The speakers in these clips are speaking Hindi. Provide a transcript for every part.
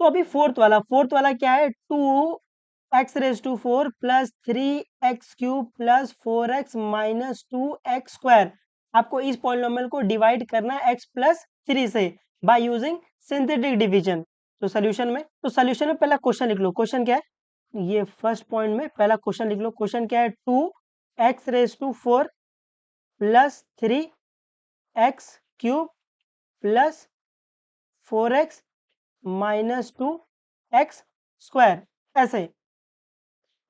अभी फोर्थ वाला क्या है, 2x⁴ plus 3x³ plus 4x minus 2x²। आपको इस पॉलिनोमियल को डिवाइड करना है x प्लस 3 से बाय यूजिंग सिंथेटिक डिवीजन। तो सोल्यूशन में पहला क्वेश्चन लिख लो। क्वेश्चन क्या है, ये फर्स्ट पॉइंट में पहला क्वेश्चन लिख लो। क्वेश्चन क्या है, 2x⁴ plus 3x³ plus 4x minus 2x²। ऐसे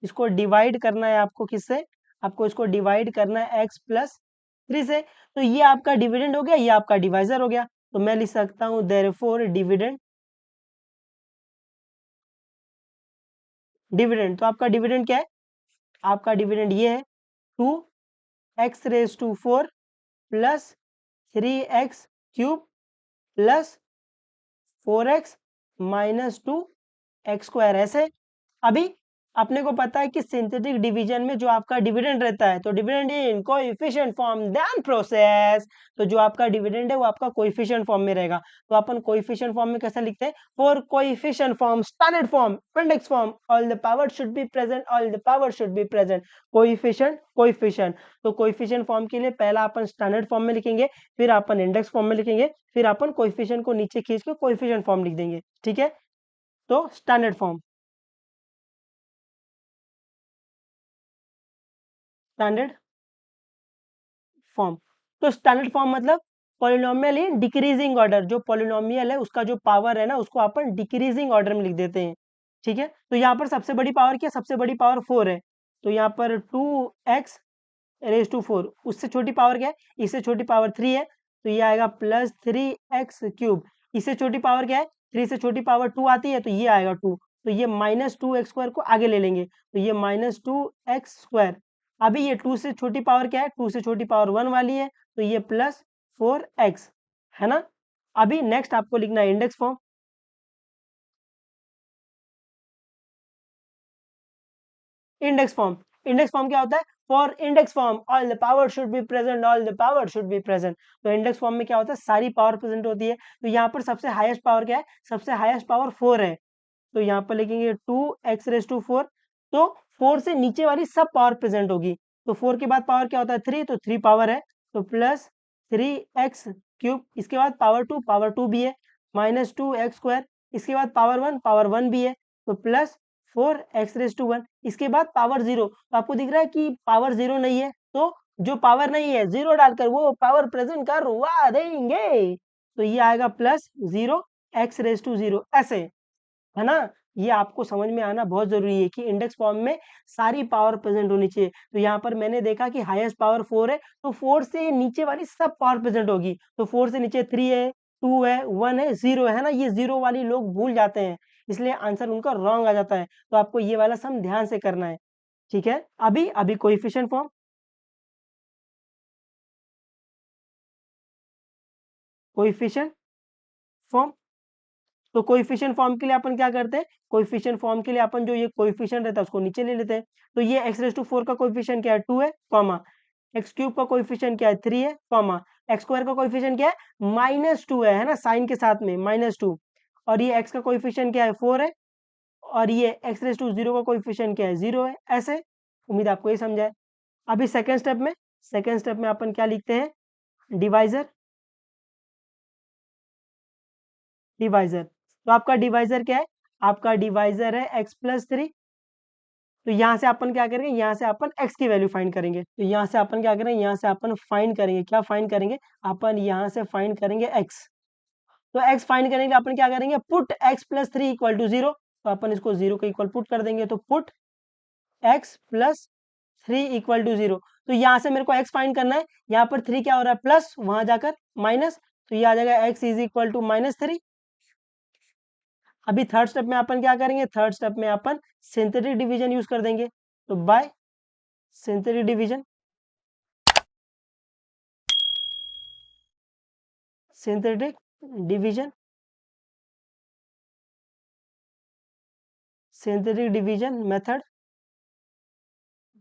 इसको डिवाइड करना है आपको, किससे, आपको इसको डिवाइड करना है x प्लस 3 से। तो ये आपका डिविडेंड हो गया, ये आपका डिवाइजर हो गया। तो मैं लिख सकता हूं देयरफॉर डिविडेंड। तो आपका डिविडेंड क्या है, आपका डिविडेंड ये है 2x⁴ plus 3x³ plus 4x minus 2x²। ऐसे अभी अपने को पता है कि सिंथेटिक डिवीजन में जो आपका डिविडेंड रहता है, तो dividend in coefficient form then process, तो जो आपका डिविडेंड है वो आपका कोएफिशिएंट फॉर्म में रहेगा। तो अपन कोएफिशिएंट फॉर्म में कैसे लिखते हैं, for coefficient form, standard form, index form, all the power should be present, all the power should be present. Coefficient तो कोएफिशिएंट फॉर्म के लिए पहला अपन स्टैंडर्ड फॉर्म में लिखेंगे, फिर अपन इंडेक्स फॉर्म में लिखेंगे, फिर अपन कोएफिशिएंट को नीचे खींच के कोएफिशिएंट फॉर्म लिख देंगे। ठीक है, तो स्टैंडर्ड फॉर्म, स्टैंडर्ड फॉर्म। तो स्टैंडर्ड फॉर्म मतलब पॉलिनोमियल इन डिक्रीजिंग ऑर्डर। जो पॉलिनोमियल है उसका जो पावर है ना, उसको अपन डिक्रीजिंग ऑर्डर में लिख देते हैं। ठीक है, तो यहाँ पर सबसे बड़ी पावर क्या, सबसे बड़ी पावर 4 है। तो यहाँ पर 2x⁴, उससे छोटी पावर क्या है, इससे छोटी पावर 3 है। तो ये आएगा प्लस 3x³। इससे छोटी पावर क्या है, 3 से छोटी पावर 2 आती है, तो ये आएगा 2। तो ये माइनस 2x² को आगे ले लेंगे, तो ये माइनस 2x²। अभी ये 2 से छोटी पावर क्या है, 2 से छोटी पावर 1 वाली है, तो ये प्लस 4x है ना। अभी नेक्स्ट आपको लिखना है इंडेक्स फॉर्म। इंडेक्स फॉर्म क्या होता है, for index form all the power should be present, all the power should be present. तो इंडेक्स फॉर्म में क्या होता है, सारी पावर प्रेजेंट होती है। तो यहाँ पर सबसे हाईएस्ट पावर क्या है, सबसे हाईएस्ट पावर 4 है। तो यहाँ पर लिखेंगे 2x⁴। तो 4 से नीचे वाली सब पावर प्रेजेंट होगी। तो 4 के बाद पावर क्या होता है, 3, तो 3 पावर है, तो प्लस 3x³। इसके बाद पावर 2 भी है, माइनस 2x²। इसके बाद पावर 1 भी है, तो प्लस 4x⁴। इसके बाद पावर 0। तो आपको दिख रहा है कि पावर 0 नहीं है, तो जो पावर नहीं है 0 डालकर वो पावर प्रेजेंट करवा देंगे। तो ये आएगा प्लस 0x⁴। ऐसे है ना। ये आपको समझ में आना बहुत जरूरी है कि इंडेक्स फॉर्म में सारी पावर प्रेजेंट होनी चाहिए। तो यहाँ पर मैंने देखा कि हाईएस्ट पावर 4 है, तो 4 से नीचे वाली सब पावर प्रेजेंट होगी। तो 4 से नीचे 3 है, 2 है, 1 है, 0 है ना। ये 0 वाली लोग भूल जाते हैं, इसलिए आंसर उनका रॉन्ग आ जाता है। तो आपको ये वाला सम ध्यान से करना है। ठीक है, अभी अभी कोएफिशिएंट फॉर्म, कोएफिशिएंट फॉर्म। तो कोएफिशिएंट फॉर्म के लिए अपन क्या करते हैं, कोएफिशिएंट फॉर्म के लिए अपन जो ये कोएफिशिएंट रहता है उसको नीचे ले लेते हैं। तो ये x⁴ का कोएफिशिएंट क्या है, 2 है, कॉमा x³ का कोएफिशिएंट क्या है, 3 है, कॉमा x² का कोएफिशिएंट क्या है, -2 है ना, साइन के साथ में -2। और ये x का कोएफिशिएंट क्या है, 4 है। और ये x⁴ का कोएफिशिएंट क्या है, 0 है। ऐसे उम्मीद आपको ये समझा है। अभी सेकेंड स्टेप में अपन क्या लिखते हैं, डिवाइजर। डिवाइजर तो आपका डिवाइजर क्या है, आपका डिवाइजर है x प्लस 3। तो यहाँ से अपन क्या करेंगे, यहाँ से अपन x की वैल्यू फाइंड करेंगे। तो यहाँ से अपन क्या करेंगे, यहाँ से अपन फाइंड करेंगे, क्या फाइंड करेंगे, अपन यहाँ से फाइंड करेंगे x। तो x फाइंड करेंगे, अपन क्या करेंगे, put x plus 3 equal to 0। तो अपन इसको 0 के इक्वल पुट कर देंगे। तो put x plus 3 equal to 0। तो यहाँ से मेरे को x फाइंड करना है, यहाँ पर 3 क्या हो रहा है, प्लस, वहां जाकर माइनस। तो ये आ जाएगा x इज इक्वल टू -3। अभी थर्ड स्टेप में अपन क्या करेंगे, थर्ड स्टेप में अपन सिंथेटिक डिवीजन यूज कर देंगे। तो by synthetic division, synthetic division, synthetic division method,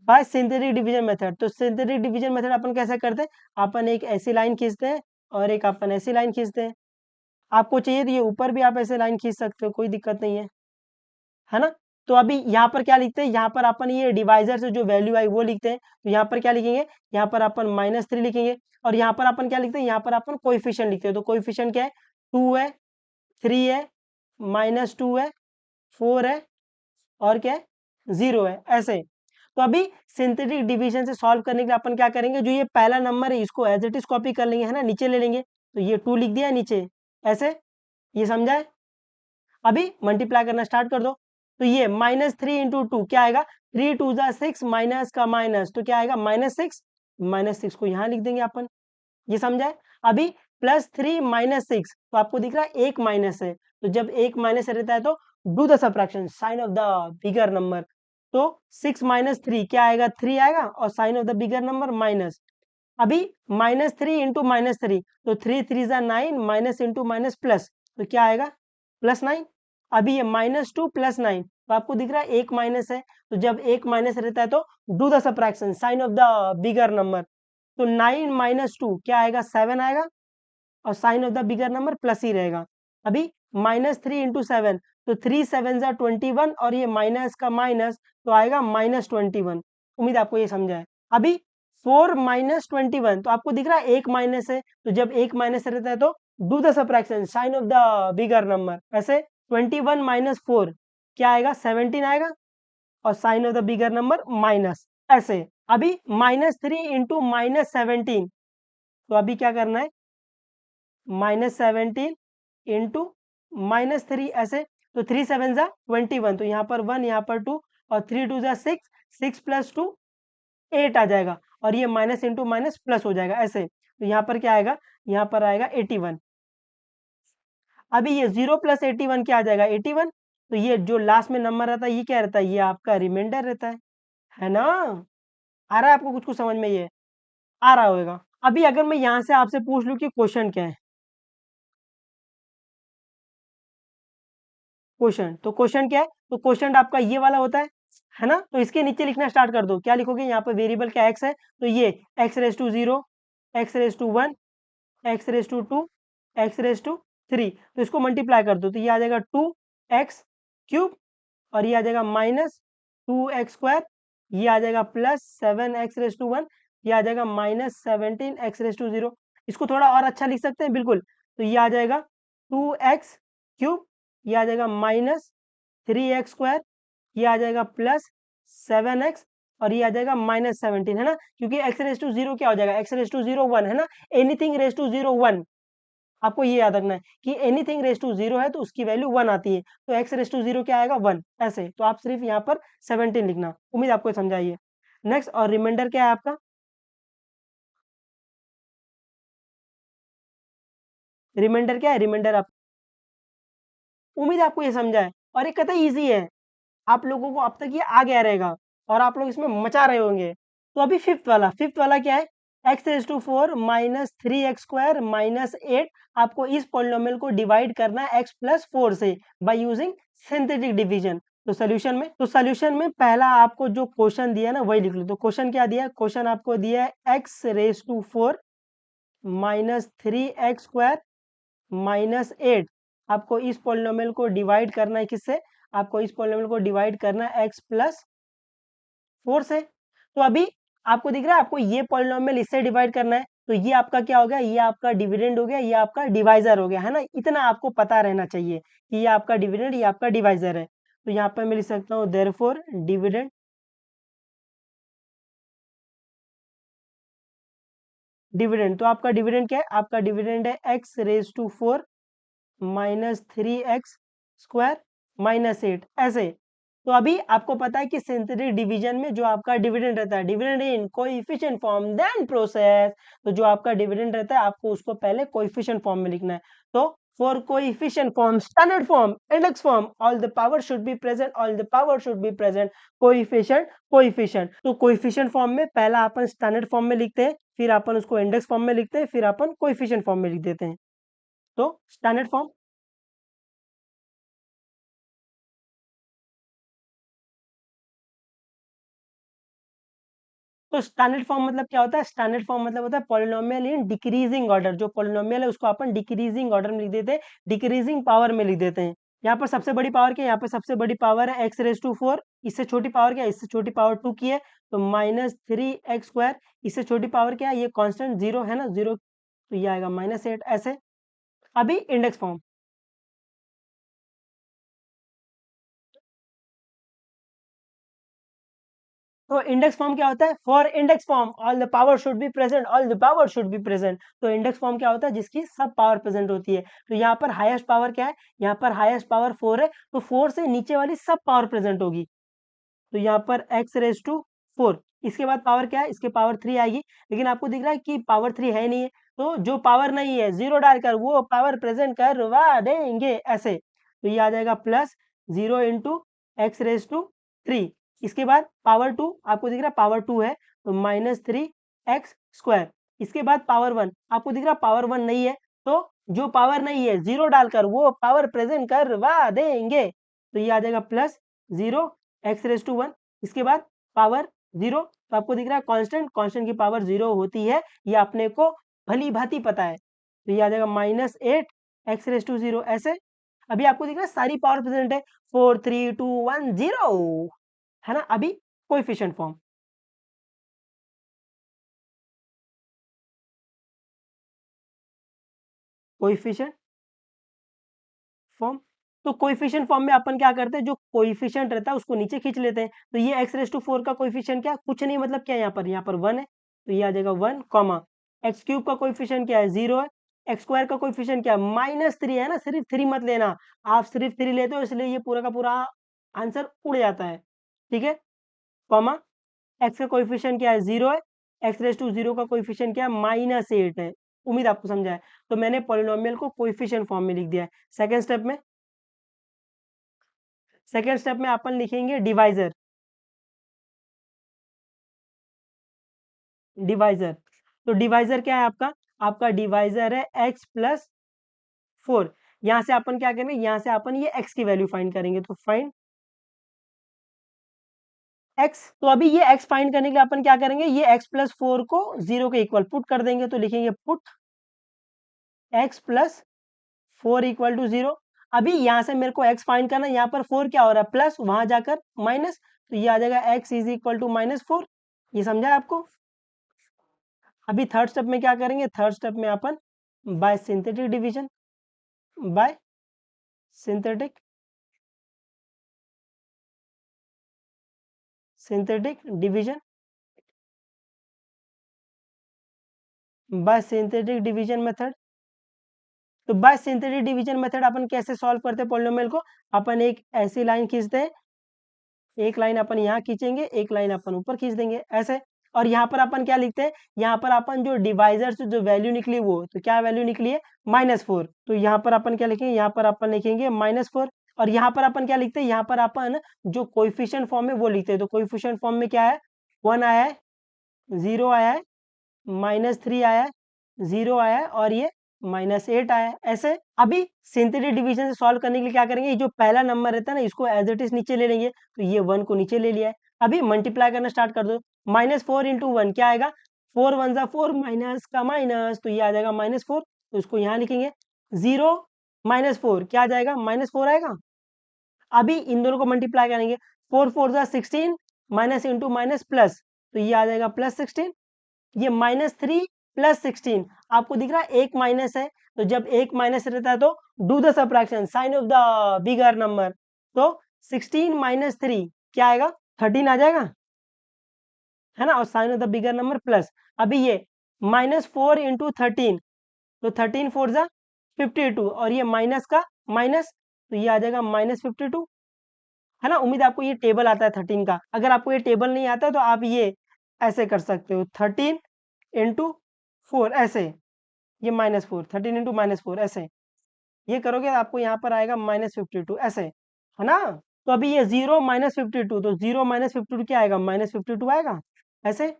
by synthetic division method. तो सिंथेटिक डिवीजन मेथड अपन कैसे करते हैं, अपन एक ऐसी लाइन खींचते हैं और एक अपन ऐसी लाइन खींचते हैं। आपको चाहिए तो ये ऊपर भी आप ऐसे लाइन खींच सकते हो, कोई दिक्कत नहीं है ना। तो अभी यहाँ पर क्या लिखते हैं, यहाँ पर अपन ये डिवाइजर से जो वैल्यू आई वो लिखते हैं, तो यहाँ पर क्या लिखेंगे, यहाँ पर अपन -3 लिखेंगे, और यहाँ पर अपन क्या लिखते हैं, यहाँ पर अपन कोएफिशिएंट लिखते हैं, तो कोएफिशिएंट क्या है, 2 है, 3 है, -2 है, 4 है, और क्या है, 0 है, ऐसे। तो अभी सिंथेटिक डिवीजन से सॉल्व करने के लिए अपन क्या करेंगे, जो ये पहला नंबर है इसको एज इट इज कॉपी कर लेंगे, है ना, नीचे ले लेंगे, तो ये 2 लिख दिया नीचे, ऐसे, ये समझा है। अभी मल्टीप्लाई करना स्टार्ट कर दो, तो ये -3 इंटू 2 क्या आएगा, 3 2 जा 6, माइनस का माइनस, तो क्या आएगा, -6, -6 को यहाँ लिख देंगे अपन, ये समझा है। अभी +3 -6, तो आपको दिख रहा है एक माइनस है, तो जब एक माइनस रहता है तो do the subtraction sign of the bigger number, तो 6 -3 क्या आएगा, 3 आएगा, और sign of the bigger number minus. अभी -3 इंटू -3, तो 3 3 जा 9, माइनस इंटू माइनस प्लस, तो क्या आएगा, +9। अभी ये -2 +9, तो आपको दिख रहा है एक माइनस है, तो जब एक माइनस रहता है तो do the subtraction sign of the bigger number, तो 9 -2 क्या आएगा, 7 आएगा, और sign of the bigger number plus ही रहेगा। अभी -3 इंटू 7, तो 3 7 जा 21, और ये माइनस का माइनस, तो आएगा -21। उम्मीद आपको ये समझा है। अभी 4 -21, तो आपको दिख रहा है एक माइनस है, तो जब एक माइनस रहता है तो do the subtraction sign of the bigger number, ऐसे 21 - 4 क्या आएगा, 17 आएगा, और sign of the bigger number minus, ऐसे। अभी -3 इंटू -17, तो अभी क्या करना है, -17 इंटू -3, ऐसे, तो 3 7 जा 21, तो यहाँ पर 1, यहाँ पर 2, और 3 2 जा 6, 6 + 2 8 आ जाएगा, और ये माइनस इंटू माइनस प्लस हो जाएगा, ऐसे। तो यहाँ पर क्या आएगा, यहाँ पर आएगा 81। अभी ये 0 + 81 क्या आ जाएगा, 81, तो ये जो लास्ट में नंबर रहता है ये क्या रहता है, ये आपका रिमाइंडर रहता है ना। आ रहा है आपको कुछ कुछ समझ में, ये आ रहा होगा। अभी अगर मैं यहाँ से आपसे पूछ लूँ कि क्वेश्चन क्या है, क्वेश्चन, तो क्वेश्चन क्या है, तो क्वेश्चन आपका ये वाला होता है ना, तो इसके नीचे लिखना स्टार्ट कर दो, क्या लिखोगे, यहाँ पर वेरिएबल क्या एक्स है, तो ये x⁻⁴, x⁻1, x⁻2, x⁻3, तो इसको मल्टीप्लाई कर दो, तो ये आ जाएगा 2x³ और ये आ जाएगा -2x², ये आ जाएगा +7x⁻1, ये आ जाएगा -17x⁻0। इसको थोड़ा और अच्छा लिख सकते हैं, बिल्कुल, तो ये आ जाएगा 2x³, ये आ जाएगा -3x², ये आ जाएगा +7x, और ये आ जाएगा -17, है ना, क्योंकि x⁻0 क्या हो जाएगा, x⁻0 1 है ना, एनीथिंग रेज टू 0 1, आपको ये याद रखना है कि एनीथिंग रेज टू 0 है तो उसकी वैल्यू 1 आती है, तो x⁻0 क्या आएगा, 1, ऐसे। तो आप सिर्फ यहाँ पर 17 लिखना, उम्मीद आपको समझाइए। नेक्स्ट, और रिमाइंडर क्या है आपका, रिमाइंडर क्या है, रिमाइंडर आप, उम्मीद आपको ये समझा है, और ये कतई ईजी है, आप लोगों को अब तक ये आ गया रहेगा, और आप लोग इसमें मचा रहे होंगे। तो अभी फिफ्थ वाला क्या है, x⁻4 -3x² -8, आपको इस पॉलिनोमियल को डिवाइड करना है x+4 से बाय यूजिंग सिंथेटिक डिवीजन। तो सॉल्यूशन में पहला आपको जो क्वेश्चन दिया है ना वही लिख लो। तो क्वेश्चन क्या दिया है, क्वेश्चन आपको दिया है x⁻4 -3x² -8, आपको इस पॉलिनोमियल को डिवाइड करना है किससे, आपको इस पॉलिनोमियल को डिवाइड करना है x+4 से। तो अभी आपको दिख रहा है, आपको ये पॉलिनोमियल इससे डिवाइड करना है, तो ये आपका क्या हो गया, ये आपका डिविडेंड हो गया, ये आपका डिवाइजर हो गया, है ना, इतना आपको पता रहना चाहिए कि ये आपका डिविडेंड, ये आपका डिवाइजर है। तो यहाँ पर मैं लिख सकता हूँ देयरफॉर डिविडेंड, डिविडेंड, तो आपका डिविडेंड क्या है, आपका डिविडेंड है x⁻4 -3x² -8, ऐसे। तो अभी आपको पता है कि सिंथेटिक डिवीजन में जो आपका डिविडेंड रहता है, dividend in coefficient form then process, तो जो आपका डिविडेंड रहता है आपको उसको पहले कोएफिशिएंट फॉर्म में लिखना है। तो for coefficient form, standard form, index form, all the power should be present, all the power should be present, coefficient, तो कोएफिशिएंट फॉर्म में पहला अपन स्टैंडर्ड फॉर्म में लिखते हैं, फिर अपन उसको इंडेक्स फॉर्म में लिखते हैं, फिर अपन कोएफिशिएंट फॉर्म में लिख देते हैं। तो स्टैंडर्ड फॉर्म, तो स्टैंडर्ड फॉर्म मतलब क्या होता है? स्टैंडर्ड फॉर्म मतलब होता है पॉलिनोमियल इन डिक्रीजिंग ऑर्डर। जो पॉलिनोमियल है उसको अपन डिक्रीजिंग ऑर्डर में लिख देते हैं, डिक्रीजिंग पावर में लिख देते हैं। यहाँ पर सबसे बड़ी पावर क्या है? यहाँ पर सबसे बड़ी पावर है एक्स रेज टू 4। इससे छोटी पावर क्या है? इससे छोटी पावर 2 की है, तो -3x²। इससे छोटी पावर क्या है? ये कांस्टेंट 0 है ना, 0, तो ये आएगा -8 ऐसे। अभी इंडेक्स फॉर्म, तो इंडेक्स फॉर्म क्या होता है? For index form all the power should be present, all the power should be present. तो इंडेक्स फॉर्म क्या होता है? जिसकी सब पावर प्रेजेंट होती है। तो यहाँ पर हाईएस्ट पावर क्या है? यहाँ पर हाईएस्ट पावर 4 है, तो 4 से नीचे वाली सब पावर प्रेजेंट होगी। तो यहाँ पर x⁴। इसके बाद पावर क्या है? इसके पावर 3 आएगी, लेकिन आपको दिख रहा है कि पावर 3 है नहीं है, तो जो पावर नहीं है 0 डालकर वो पावर प्रेजेंट करवा देंगे ऐसे। तो ये आ जाएगा +0 इंटू x⁻3। इसके बाद पावर 2 आपको दिख रहा है, पावर 2 है, तो -3x²। इसके बाद पावर 1 आपको दिख रहा है, पावर 1 नहीं है, तो जो पावर नहीं है 0 डालकर वो पावर प्रेजेंट करवा देंगे। तो ये आ जाएगा +0 x⁻1। इसके बाद पावर 0, तो आपको दिख रहा है कांस्टेंट, कांस्टेंट की पावर 0 होती है, ये अपने को भली भांति पता है। तो ये आ जाएगा -8 x⁻0 ऐसे। अभी आपको दिख रहा है सारी पावर प्रेजेंट है, 4 3 2 1 0, है ना। अभी कोएफिशिएंट फॉर्म, कोएफिशिएंट फॉर्म, तो कोएफिशिएंट फॉर्म में अपन क्या करते हैं? जो कोएफिशिएंट रहता है उसको नीचे खींच लेते हैं। तो ये x⁻4 का कोएफिशिएंट क्या है? कुछ नहीं, मतलब क्या है यहाँ पर 1 है, तो ये आ जाएगा 1, कॉमा x³ का कोएफिशिएंट क्या है? 0 है। x² का कोएफिशिएंट क्या है? -3 है ना, सिर्फ 3 मत लेना। आप सिर्फ 3 लेते हो इसलिए ये पूरा का पूरा आंसर उड़ जाता है, ठीक है। कॉमा x का कोएफिशिएंट क्या है? 0 है। x⁻0 का कोएफिशिएंट क्या है? -8 है। उम्मीद आपको समझा है। तो मैंने पॉलिनोमियल को कोएफिशिएंट फॉर्म में लिख दिया है। सेकंड स्टेप में अपन लिखेंगे डिवाइजर। डिवाइजर, तो डिवाइजर क्या है आपका? आपका डिवाइजर है x+4। यहाँ से अपन क्या करेंगे? यहाँ से अपन ये x की वैल्यू फाइंड करेंगे, तो फाइंड x। तो अभी ये x फाइंड करने के लिए अपन क्या करेंगे? ये x+4 को 0 के इक्वल पुट कर देंगे, तो लिखेंगे पुट x+4 इक्वल टू 0। अभी यहाँ से मेरे को x फाइंड करना है, यहाँ पर 4 क्या हो रहा है? प्लस, वहां जाकर माइनस, तो ये आ जाएगा x इज इक्वल टू -4। ये समझा है आपको? अभी थर्ड स्टेप में क्या करेंगे? थर्ड स्टेप में अपन by synthetic division, by synthetic synthetic division, by synthetic division method. तो बाय सिंथेटिक डिवीजन मेथड अपन कैसे सॉल्व करते हैं पॉलिनोमियल को? अपन एक ऐसी लाइन खींचते हैं, एक लाइन अपन यहाँ खींचेंगे, एक लाइन अपन ऊपर खींच देंगे ऐसे। और यहाँ पर अपन क्या लिखते हैं? यहाँ पर अपन जो डिवाइजर से जो वैल्यू निकली, वो तो क्या वैल्यू निकली है? -4। तो यहाँ पर अपन क्या लिखेंगे? यहाँ पर अपन लिखेंगे -4। और यहाँ पर अपन क्या लिखते हैं? यहाँ पर अपन जो कोएफिशिएंट फॉर्म में वो लिखते हैं। तो कोएफिशिएंट फॉर्म में क्या है? 1 आया है, 0 आया है, -3 आया है, 0 आया है, और ये -8 आया है ऐसे। अभी सिंथेटिक डिवीजन से सॉल्व करने के लिए क्या करेंगे? ये जो पहला नंबर रहता है ना, इसको एज इट इज नीचे ले लेंगे, तो ये 1 को नीचे ले लिया है। अभी मल्टीप्लाई करना स्टार्ट कर दो। -4 इंटू 1 क्या आएगा? 4 1 जा 4, माइनस का माइनस, तो ये आ जाएगा -4, तो इसको यहाँ लिखेंगे। 0 -4 क्या आ जाएगा? -4 आएगा। अभी इन दोनों को मल्टीप्लाई करेंगे, 4 4 जा 16, माइनस इंटू माइनस प्लस, तो ये आ जाएगा +16। ये -3 +16, आपको दिख रहा है एक माइनस है, तो जब एक माइनस रहता है तो do the subtraction, sign of the bigger number. तो 16 - 3 क्या आएगा? 13 आ जाएगा, है ना। और sign of the bigger number plus. अभी ये -4 इंटू 13, तो 13 4 जा 52, और ये माइनस का माइनस, तो ये आ जाएगा -52, है ना। उम्मीद आपको ये टेबल आता है 13 का। अगर आपको ये टेबल नहीं आता तो आप ये ऐसे कर सकते हो, 13 इंटू 4 ऐसे, ये -4, 13 इंटू -4 ऐसे, ये करोगे आपको यहाँ पर आएगा -52 ऐसे, है ना। तो अभी ये 0 -52, तो 0 -52 क्या आएगा? -52 आएगा ऐसे।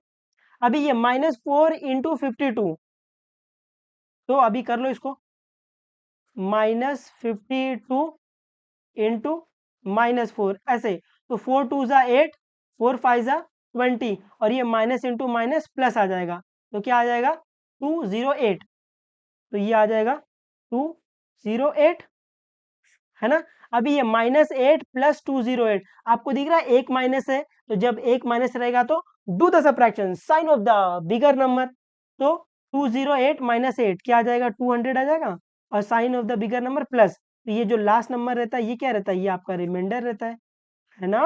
अभी ये -4 इंटू 52, तो अभी कर लो इसको, -52 इंटू -4 ऐसे, तो 4 2 जा 8, 4 5 जा 20 और ये माइनस इंटू माइनस प्लस आ जाएगा, तो क्या आ जाएगा 208, तो ये आ जाएगा 208, है ना। अभी ये -8 + 208 आपको दिख रहा है, एक माइनस है, तो जब एक माइनस रहेगा तो do the subtraction sign of the bigger number, तो 208 - 8 क्या आ जाएगा 200 आ जाएगा, और sign of the bigger number plus, तो ये जो लास्ट नंबर रहता है ये क्या रहता है, ये आपका रिमाइंडर रहता है ना।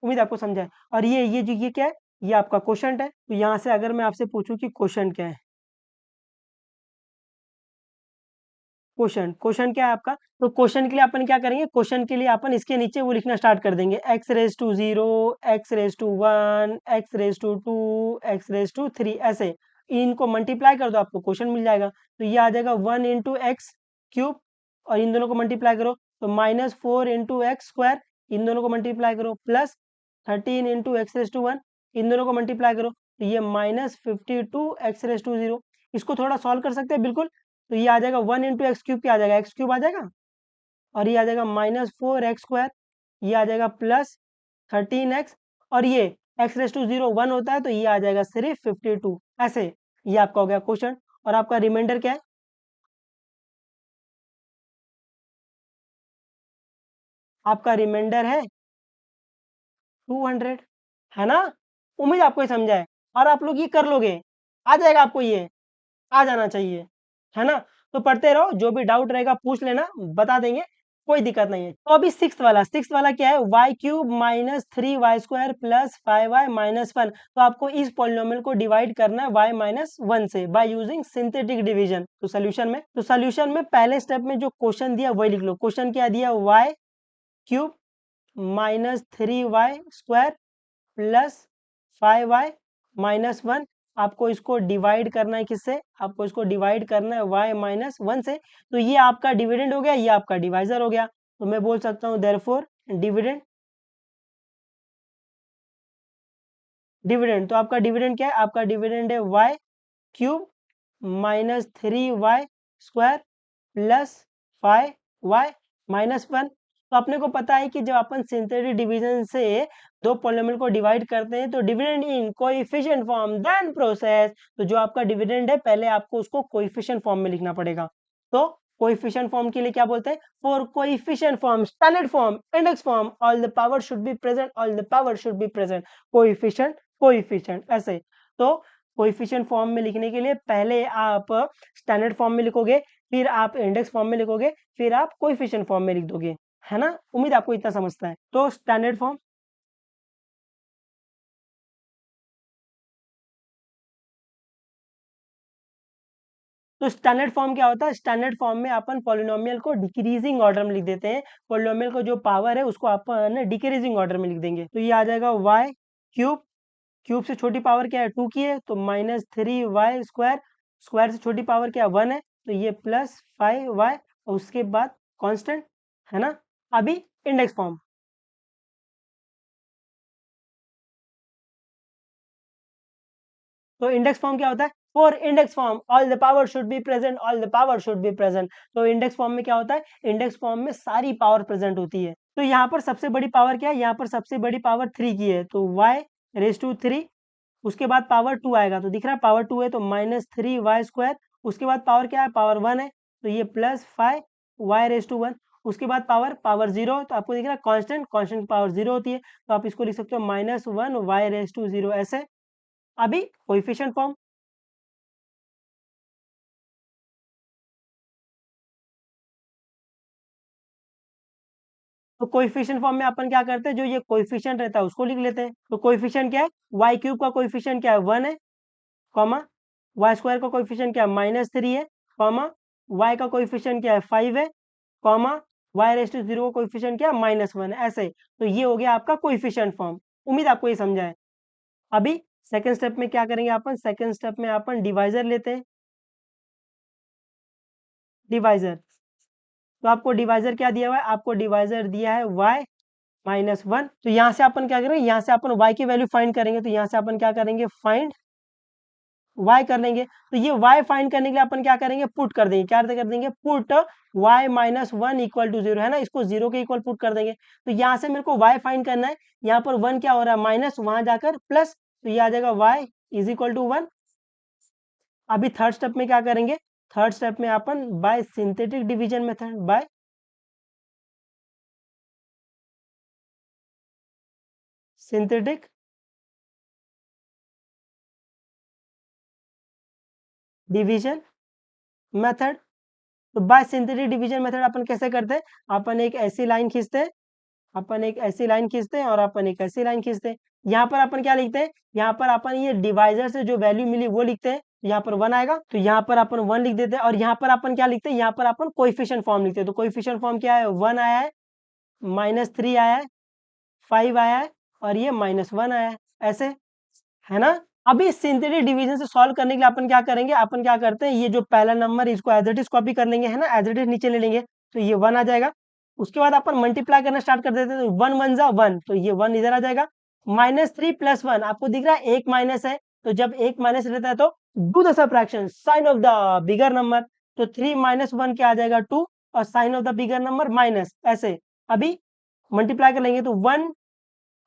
उम्मीद आपको समझा है। और ये जो ये क्या है, ये आपका क्वोशंट है। तो यहाँ से अगर मैं आपसे पूछूं कि क्वोशंट क्या है, क्वोशंट क्या है आपका, तो क्वोशंट के लिए अपन क्या करेंगे, क्वोशंट के लिए अपन इसके नीचे वो लिखना स्टार्ट कर देंगे, x⁻²0, x⁻1, x⁻2, x⁻3, ऐसे इनको मल्टीप्लाई कर दो आपको क्वोशंट मिल जाएगा। तो ये आ जाएगा 1 × x³ और इन दोनों को मल्टीप्लाई करो तो -4 × x², इन दोनों को मल्टीप्लाई करो प्लस 13 × x⁻1, इन दोनों को मल्टीप्लाई करो तो ये -52 x⁻0। इसको थोड़ा सॉल्व कर सकते हैं बिल्कुल, तो ये आ जाएगा 1 × x³ क्या आ जाएगा, x³ आ जाएगा, और ये आ जाएगा -4 x², ये आ जाएगा +13x, और ये x⁻0 1 होता है तो ये आ जाएगा सिर्फ 52, ऐसे ये आपका हो गया क्वेश्चन। और आपका रिमाइंडर क्या है, आपका रिमाइंडर है 200, है ना। उम्मीद आपको ये समझा है, और आप लोग ये कर लोगे, आ जाएगा आपको ये, आ जाना चाहिए, है ना। तो पढ़ते रहो, जो भी डाउट रहेगा पूछ लेना, बता देंगे, कोई दिक्कत नहीं है। तो अभी सिक्स्थ वाला क्या है, y³ - 3y² + 5y - 1, तो आपको इस पॉलिनोमियल को डिवाइड करना है y - 1 से बाय यूजिंग सिंथेटिक डिवीजन। तो सोल्यूशन में पहले स्टेप में जो क्वेश्चन दिया वही लिख लो। क्वेश्चन क्या दिया, y³ - 3y² + 5y - 1, आपको इसको डिवाइड करना है किससे, आपको इसको डिवाइड करना है y - 1 से। तो ये आपका डिविडेंड हो गया, ये आपका डिवाइजर हो गया, तो मैं बोल सकता हूँ देयरफॉर डिविडेंड। डिविडेंड तो आपका डिविडेंड क्या है, आपका डिविडेंड है y³ - 3y² + 5y - 1। तो अपने को पता है कि जब अपन सिंथेटिक डिवीजन से दो पॉलिनोमियल को डिवाइड करते हैं तो dividend in coefficient form then process, तो जो आपका डिविडेंड है पहले आपको उसको कोएफिशिएंट फॉर्म में लिखना पड़ेगा। तो कोएफिशिएंट फॉर्म के लिए क्या बोलते हैं, for coefficient form, standard form, index form, all the power should be present, all the power should be present, coefficient ऐसे। तो कोएफिशिएंट फॉर्म में लिखने के लिए पहले आप स्टैंडर्ड फॉर्म में लिखोगे, फिर आप इंडेक्स फॉर्म में लिखोगे, फिर आप कोएफिशिएंट फॉर्म में लिख दोगे, है ना। उम्मीद आपको इतना समझता है। तो स्टैंडर्ड फॉर्म, तो स्टैंडर्ड फॉर्म क्या होता है, स्टैंडर्ड फॉर्म में अपन पॉलिनोमियल को डिक्रीजिंग ऑर्डर में लिख देते हैं, पॉलिनोमियल को जो पावर है उसको अपन डिक्रीजिंग ऑर्डर में लिख देंगे। तो ये आ जाएगा y³, क्यूब से छोटी पावर क्या है 2 की है, तो -3y², स्क्वायर से छोटी पावर क्या 1 है, तो ये +5y, और उसके बाद कांस्टेंट, है ना। अभी इंडेक्स फॉर्म, तो इंडेक्स फॉर्म क्या होता है, for index form all the power should be present, all the power should be present. तो इंडेक्स फॉर्म में क्या होता है, इंडेक्स फॉर्म में सारी पावर प्रेजेंट होती है। तो यहाँ पर सबसे बड़ी पावर क्या है, यहाँ पर सबसे बड़ी पावर 3 की है, तो y⁻3, उसके बाद पावर 2 आएगा, तो दिख रहा है पावर 2 है तो -3y², उसके बाद पावर क्या है, पावर 1 है, तो ये +5y⁻1, उसके बाद पावर 0, तो आपको दिख रहा है कांस्टेंट, कांस्टेंट पावर 0 होती है, तो आप इसको लिख सकते हो -1y⁻0 ऐसे। अभी कोएफिशिएंट फॉर्म, तो कोएफिशिएंट फॉर्म में अपन क्या करते हैं, जो ये कोएफिशिएंट रहता है उसको लिख लेते हैं। तो कोएफिशिएंट क्या है, y³ का कोएफिशिएंट क्या है 1 है, कॉमा y² का कोएफिशिएंट क्या है -3 है, कॉमा y का कोएफिशिएंट क्या है 5 है, कॉमा y⁻0 का कोएफिशिएंट क्या है -1 है, ऐसे। तो ये हो गया आपका कोएफिशिएंट फॉर्म। उम्मीद आपको ये समझा है। अभी सेकंड स्टेप में क्या करेंगे अपन, सेकंड स्टेप में अपन डिवाइजर लेते हैं, डिवाइजर। तो आपको डिवाइजर क्या दिया हुआ है, आपको डिवाइजर दिया है y-1। तो यहाँ से अपन क्या करेंगे, यहाँ से अपन y की वैल्यू फाइंड करेंगे, तो यहाँ से अपन क्या करेंगे, फाइंड y कर लेंगे। तो ये y फाइंड करने के लिए अपन क्या करेंगे, पुट कर देंगे। क्या कर देंगे, put y minus one equal to zero, है ना, इसको जीरो के इक्वल पुट कर देंगे। तो यहाँ से मेरे को y फाइंड करना है, यहाँ पर वन क्या हो रहा है, माइनस, वहां जाकर प्लस, तो ये आ जाएगा y is equal to one. अभी थर्ड स्टेप में क्या करेंगे, थर्ड स्टेप में अपन by synthetic division method, by synthetic division method. तो बाय सिंथेटिक डिवीजन मेथड अपन कैसे करते हैं, अपन एक ऐसी लाइन खींचते हैं, अपन एक ऐसी लाइन खींचते हैं और अपन एक ऐसी लाइन खींचते हैं। यहाँ पर अपन क्या लिखते हैं, यहाँ पर अपन ये डिवाइजर से जो वैल्यू मिली वो लिखते हैं। यहाँ पर वन आएगा, तो यहाँ पर अपन वन लिख देते हैं। और यहाँ पर अपन क्या लिखते हैं, यहाँ पर अपन कोएफिशिएंट फॉर्म लिखते हैं। तो कोएफिशिएंट फॉर्म क्या है, वन आया है, माइनस थ्री आया है, फाइव आया है, और ये माइनस वन आया है, ऐसे, है ना। अभी सिंथेटिक डिवीजन से सॉल्व करने के लिए अपन क्या करेंगे, अपन क्या करते हैं, ये जो पहला नंबर इसको एज इट इज कॉपी कर लेंगे, है ना, एज इट इज नीचे ले लेंगे, तो ये वन आ जाएगा। उसके बाद अपन मल्टीप्लाई करना स्टार्ट कर देते हैं, तो वन वन जा वन, तो ये वन इधर आ जाएगा। माइनस थ्री प्लस वन, आपको दिख रहा है एक माइनस है, तो जब एक माइनस रहता है तो do the subtraction sign of the bigger number. तो थ्री माइनस वन क्या आ जाएगा, टू, और sign of the bigger number minus, ऐसे। अभी मल्टीप्लाई कर लेंगे, तो वन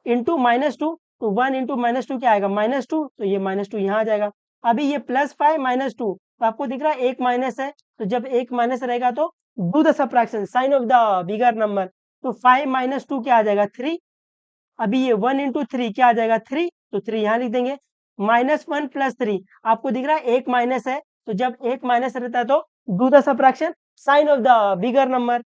इंटू माइनस टू, तो वन इंटू माइनस टू क्या आएगा, माइनस टू, तो ये माइनस टू यहाँ आ जाएगा। अभी ये प्लस फाइव माइनस टू, तो आपको दिख रहा है एक माइनस है, तो जब एक माइनस रहेगा तो do the subtraction sign of the bigger number. तो फाइव माइनस टू क्या आ जाएगा, थ्री। अभी ये वन इंटू थ्री क्या आ जाएगा, थ्री, तो थ्री यहाँ लिख देंगे। माइनस वन प्लस थ्री, आपको दिख रहा है एक माइनस है, तो जब एक माइनस रहता है तो do the subtraction sign of the bigger number.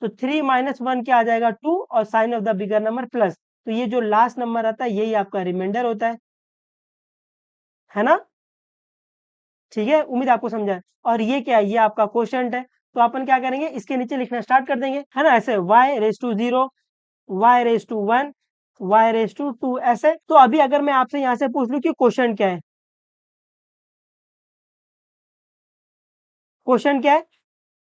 तो थ्री माइनस वन क्या आ जाएगा, टू, और sign of the bigger number plus. तो ये जो लास्ट नंबर आता है यही आपका रिमाइंडर होता है ना। ठीक है, उम्मीद आपको समझा है। और ये क्या है, ये आपका क्वोशंट है। तो अपन क्या करेंगे, इसके नीचे लिखना स्टार्ट कर देंगे, है ना, ऐसे y raise to zero, y raise to one, y raise to two, ऐसे। तो अभी अगर मैं आपसे यहाँ से पूछ लूं कि क्वोशंट क्या है, क्वोशंट क्या है,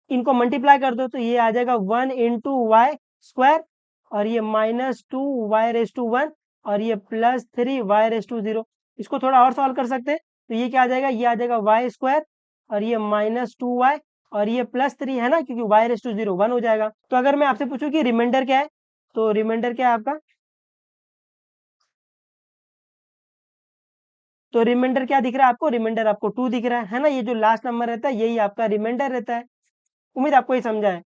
इनको मल्टीप्लाई कर दो, तो ये आ जाएगा वन इंटू वाई स्क्वायर, और ये minus two y raise to one, और ये plus three y raise to zero. इसको थोड़ा और सॉल्व कर सकते हैं, तो ये क्या आ जाएगा, ये आ जाएगा वाई स्क्वायर, और ये माइनस टू वाई, और ये प्लस थ्री, है ना, क्योंकि y raise to zero one हो जाएगा। तो अगर मैं आपसे पूछूं कि रिमाइंडर क्या है, तो रिमाइंडर क्या है आपका, तो रिमाइंडर क्या दिख रहा है आपको, रिमाइंडर आपको टू दिख रहा है ना, ये जो लास्ट नंबर रहता है यही आपका रिमाइंडर रहता है। उम्मीद आपको ये समझा है,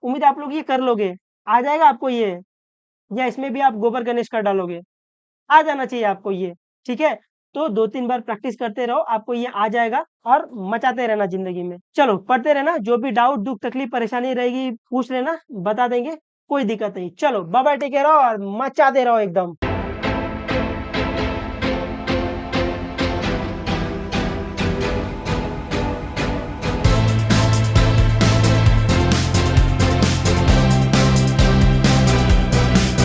उम्मीद आप लोग ये कर लोगे, आ जाएगा आपको ये, या इसमें भी आप गोबर गणेश कर डालोगे, आ जाना चाहिए आपको ये। ठीक है, तो दो तीन बार प्रैक्टिस करते रहो, आपको ये आ जाएगा, और मचाते रहना जिंदगी में। चलो पढ़ते रहना, जो भी डाउट दुख तकलीफ परेशानी रहेगी पूछ लेना, बता देंगे, कोई दिक्कत नहीं। चलो बाय बाय, टेक केयर और मचाते रहो एकदम।